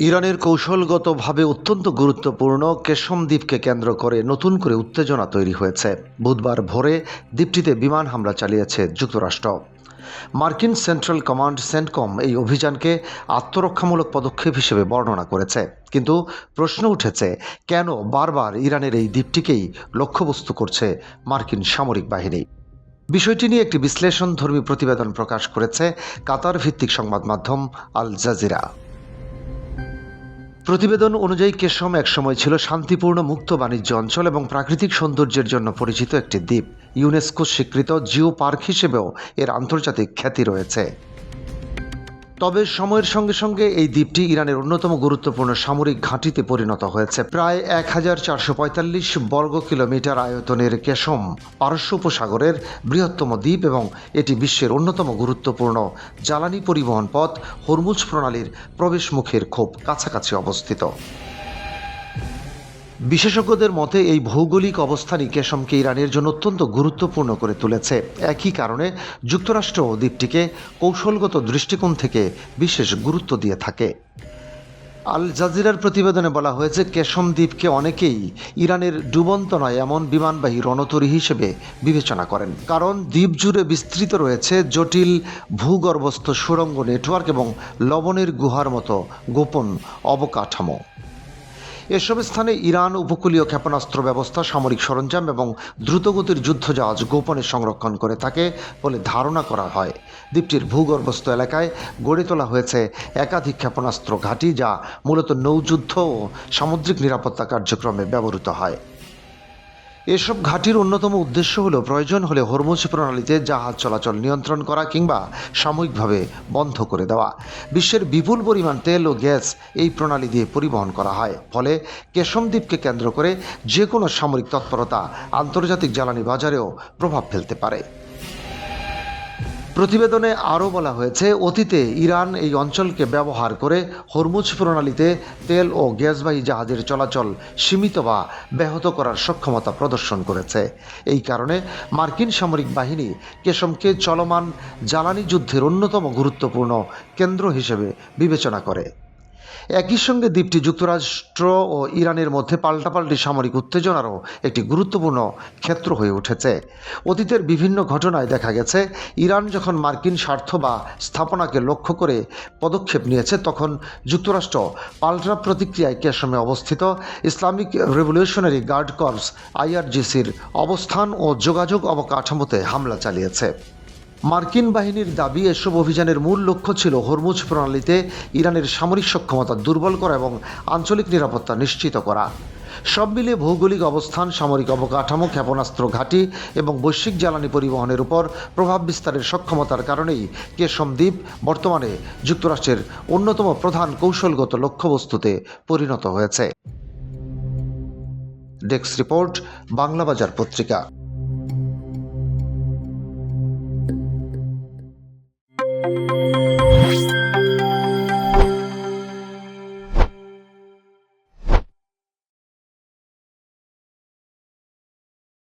ইরানের কৌশলগতভাবে অত্যন্ত গুরুত্বপূর্ণ কেশম দ্বীপকে কেন্দ্র করে নতুন করে উত্তেজনা তৈরি হয়েছে। বুধবার ভোরে দ্বীপটিতে বিমান হামলা চালিয়েছে যুক্তরাষ্ট্র। মার্কিন সেন্ট্রাল কমান্ড সেন্টকম এই অভিযানকে আত্মরক্ষামূলক পদক্ষেপ হিসেবে বর্ণনা করেছে, কিন্তু প্রশ্ন উঠেছে কেন বারবার ইরানের এই দ্বীপটিকেই লক্ষ্যবস্তু করছে মার্কিন সামরিক বাহিনী। বিষয়টি নিয়ে একটি বিশ্লেষণধর্মী প্রতিবেদন প্রকাশ করেছে কাতার ভিত্তিক সংবাদ মাধ্যম আল জাজিরা। প্রতিবেদন অনুযায়ী কেশম একসময় ছিল শান্তিপূর্ণ মুক্ত বাণিজ্য অঞ্চল এবং প্রাকৃতিক সৌন্দর্যের জন্য পরিচিত একটি দ্বীপ। ইউনেস্কো স্বীকৃত জিও পার্ক হিসেবেও এর আন্তর্জাতিক খ্যাতি রয়েছে। তবে সময়ের সঙ্গে সঙ্গে এই দ্বীপটি ইরানের অন্যতম গুরুত্বপূর্ণ সামরিক ঘাঁটিতে পরিণত হয়েছে। প্রায় 1445 বর্গ কিলোমিটার আয়তনের কেশম পারস্য উপসাগরের বৃহত্তম দ্বীপ এবং এটি বিশ্বের অন্যতম গুরুত্বপূর্ণ জ্বালানি পরিবহন পথ হরমুজ প্রণালীর প্রবেশমুখের খুব কাছাকাছি অবস্থিত। বিশেষজ্ঞদের মতে এই ভৌগোলিক অবস্থানই কেশমকে ইরানের জন্য অত্যন্ত গুরুত্বপূর্ণ করে তুলেছে। একই কারণে যুক্তরাষ্ট্র দ্বীপটিকে কৌশলগত দৃষ্টিকোণ থেকে বিশেষ গুরুত্ব দিয়ে থাকে। আল জাজিরার প্রতিবেদনে বলা হয়েছে, কেশম দ্বীপকে অনেকেই ইরানের ডুবন্ত নয় এমন বিমানবাহী রণতরী হিসেবে বিবেচনা করেন, কারণ দ্বীপ জুড়ে বিস্তৃত রয়েছে জটিল ভূগর্ভস্থ সুড়ঙ্গ নেটওয়ার্ক এবং লবণের গুহার মতো গোপন অবকাঠামো। এসব স্থানে ইরান উপকূলীয় ক্ষেপণাস্ত্র ব্যবস্থা, সামরিক সরঞ্জাম এবং দ্রুতগতির যুদ্ধজাহাজ গোপনে সংরক্ষণ করে থাকে বলে ধারণা করা হয়। দ্বীপটির ভূগর্ভস্থ এলাকায় গড়ে তোলা হয়েছে একাধিক ক্ষেপণাস্ত্র ঘাঁটি, যা মূলত নৌযুদ্ধ ও সামুদ্রিক নিরাপত্তা কার্যক্রমে ব্যবহৃত হয়। এসব ঘাঁটির অন্যতম উদ্দেশ্য হল প্রয়োজন হলে হরমুজ প্রণালীতে জাহাজ চলাচল নিয়ন্ত্রণ করা কিংবা সাময়িকভাবে বন্ধ করে দেওয়া। বিশ্বের বিপুল পরিমাণ তেল ও গ্যাস এই প্রণালী দিয়ে পরিবহন করা হয়, ফলে কেশম দ্বীপকে কেন্দ্র করে যে কোনো সামরিক তৎপরতা আন্তর্জাতিক জ্বালানি বাজারেও প্রভাব ফেলতে পারে। প্রতিবেদনে আরও বলা হয়েছে, অতীতে ইরান এই অঞ্চলকে ব্যবহার করে হরমুজ প্রণালীতে তেল ও গ্যাসবাহী জাহাজের চলাচল সীমিত বা ব্যাহত করার সক্ষমতা প্রদর্শন করেছে। এই কারণে মার্কিন সামরিক বাহিনী কেশমকে চলমান জ্বালানি যুদ্ধের অন্যতম গুরুত্বপূর্ণ কেন্দ্র হিসেবে বিবেচনা করে। একই সঙ্গে দ্বীপটি যুক্তরাষ্ট্র ও ইরানের মধ্যে পাল্টাপাল্টি সামরিক উত্তেজনারও একটি গুরুত্বপূর্ণ ক্ষেত্র হয়ে উঠেছে। অতীতের বিভিন্ন ঘটনায় দেখা গেছে, ইরান যখন মার্কিন স্বার্থ বা স্থাপনাকে লক্ষ্য করে পদক্ষেপ নিয়েছে, তখন যুক্তরাষ্ট্র পাল্টা প্রতিক্রিয়ায় কেশমে অবস্থিত ইসলামিক রেভলিউশনারি গার্ড কর্পস IRGCর অবস্থান ও যোগাযোগ অবকাঠামোতে হামলা চালিয়েছে। মার্কিন বাহিনীর দাবি, এসব অভিযানের মূল লক্ষ্য ছিল হরমুজ প্রণালীতে ইরানের সামরিক সক্ষমতা দুর্বল করা এবং আঞ্চলিক নিরাপত্তা নিশ্চিত করা। সব মিলিয়ে ভৌগোলিক অবস্থান, সামরিক অবকাঠামো, ক্ষেপণাস্ত্র ঘাঁটি এবং বৈশ্বিক জ্বালানি পরিবহনের উপর প্রভাব বিস্তারের সক্ষমতার কারণেই কেশম দ্বীপ বর্তমানে যুক্তরাষ্ট্রের অন্যতম প্রধান কৌশলগত লক্ষ্যবস্তুতে পরিণত হয়েছে। ডেস্ক রিপোর্ট, বাংলাবাজার পত্রিকা।